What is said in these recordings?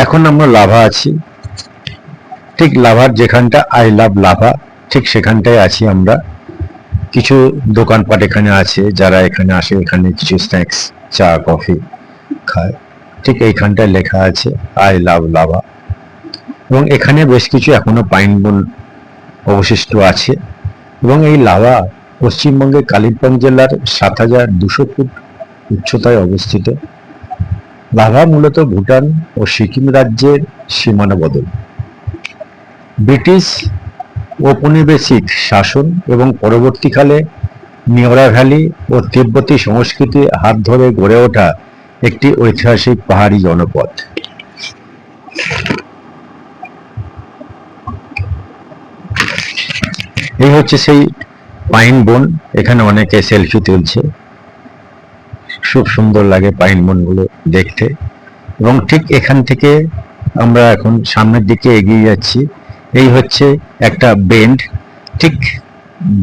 এখন আমরা লাভা আছি, ঠিক লাভার যেখানটা আই লাভ লাভা ঠিক সেখানটায় আছি আমরা। কিছু দোকানপাট এখানে আছে, যারা এখানে আসে এখানে কিছু স্ন্যাক্স চা কফি খায়। ঠিক এইখানটায় লেখা আছে আই লাভ লাভা, এবং এখানে বেশ কিছু এখনো পাইন বন অবশিষ্ট আছে। এবং এই লাভা পশ্চিমবঙ্গের কালিম্পং জেলার ৭,২০০ ফুট উচ্চতায় অবস্থিত। লাভা মূলত ভুটান ও সিকিম রাজ্যের সীমানা বদল। ব্রিটিশ ঔপনিবেশিক শাসন এবং পরবর্তীকালে নিওরা ভ্যালি ও তিব্বতী সংস্কৃতি হাত ধরে গড়ে ওঠা একটি ঐতিহাসিক পাহাড়ি জনপদ। এই হচ্ছে সেই পাইন বন, এখানে অনেকে সেলফি তুলছে, খুব সুন্দর লাগে পাইন বনগুলো দেখতে। এবং ঠিক এখান থেকে আমরা এখন সামনের দিকে এগিয়ে যাচ্ছি। এই হচ্ছে একটা বেন্ড, ঠিক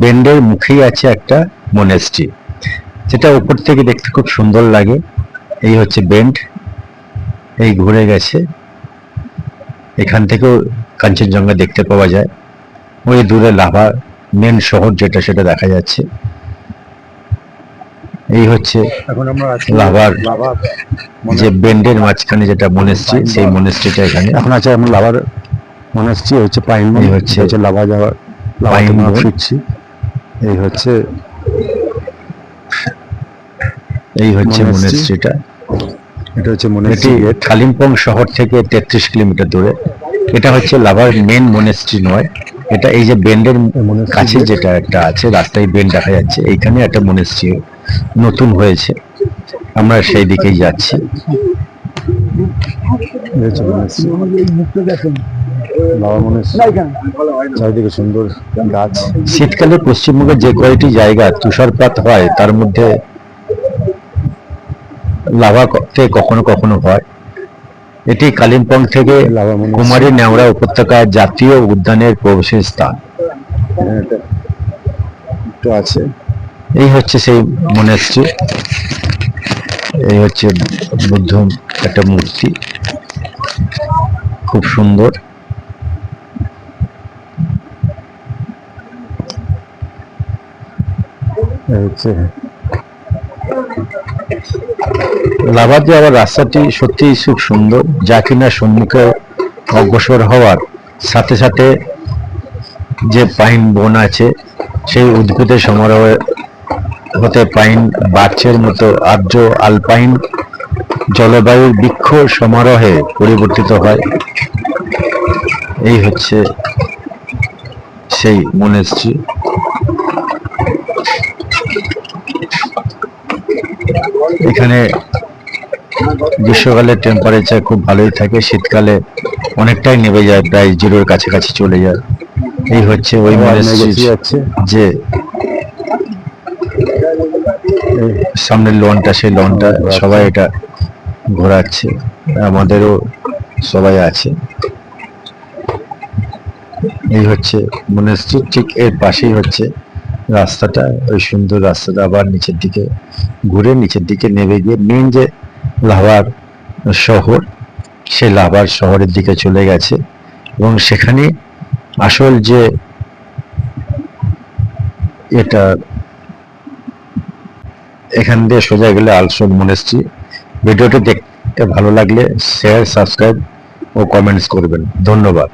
বেন্ডের মুখেই আছে একটা মনেস্ট্রি, যেটা উপর থেকে দেখতে খুব সুন্দর লাগে। এই হচ্ছে বেন্ড, এই ঘুরে গেছে, এখান থেকেও কাঞ্চনজঙ্ঘা দেখতে পাওয়া যায়। ওই দূরে লাভা মেন শহর যেটা সেটা দেখা যাচ্ছে। এই হচ্ছে লাভার যে বেন্ডের মাঝখানে যেটা মনেস্ট্রি, সেই মনেস্ট্রিটা এখানে এখন আছে। এমন লাভার মনেস্ট্রি হচ্ছে পাইন বন, হচ্ছে লাভা যাওয়ার পাইন বন। ফিরছি। এই হচ্ছে মনেস্ট্রিটা। এটা হচ্ছে মনেস্ট্রি গেট। কালিম্পং শহর থেকে 33 কিলোমিটার দূরে। এটা হচ্ছে লাভার মেন মনেস্ট্রি নয়, এটা এই যে বেন্ডের কাছে যেটা একটা আছে, রাস্তায় বেন্ড দেখা যাচ্ছে, এইখানে একটা মনেস্ট্রি নতুন হয়েছে, আমরা সেই দিকেই যাচ্ছি। চারিদিকে সুন্দর গাছ। শীতকালে পশ্চিমবঙ্গের যে কয়টি জায়গা তুষারপাত হয় তার মধ্যে লাভাতে কখনো কখনো হয়। এটি কালিম্পং থেকে কুমারী নেওড়া উপত্যকা জাতীয় উদ্যানের প্রবেশের স্থান। আছে। এই হচ্ছে সেই মনেস্ট্রি, এই হচ্ছে বুদ্ধ একটা মূর্তি, খুব সুন্দর। লাভাতে আবার রাস্তাটি সত্যি খুব সুন্দর, যা কিনা সম্মুখে অগ্রসর হওয়ার সাথে সাথে যে পাইন বন আছে সেই উদ্ভিদের সমারোহ হতে পাইন বার্চের মতো আর্দ্র আলপাইন জলবায়ুর বৃক্ষ সমারোহে পরিবর্তিত হয়। এই হচ্ছে সেই মনেস্ট্রি। এখানে গ্রীষ্মকালে টেম্পারেচার খুব ভালোই থাকে, শীতকালে অনেকটাই নেমে যায়, প্রায় জিরোর কাছাকাছি চলে যায়। এই হচ্ছে ওই মনেস্ট্রি, যে সামনের লনটা, সেই লনটা সবাই এটা ঘোরাচ্ছে, আমাদেরও সবাই আছে। এই হচ্ছে মনেস্ট্রি, ঠিক এর পাশেই হচ্ছে রাস্তাটা, ওই সুন্দর রাস্তাটা আবার নিচের দিকে ঘুরে নিচের দিকে নেমে গিয়ে মেন যে লাভার শহর, সেই লাভার শহরের দিকে চলে গেছে। এবং সেখানে আসল যে এটা, এখান দিয়ে সোজা গেলে আলসোল মনেস্ট্রি। ভিডিওটি দেখতে ভালো লাগলে শেয়ার, সাবস্ক্রাইব ও কমেন্টস করবেন। ধন্যবাদ।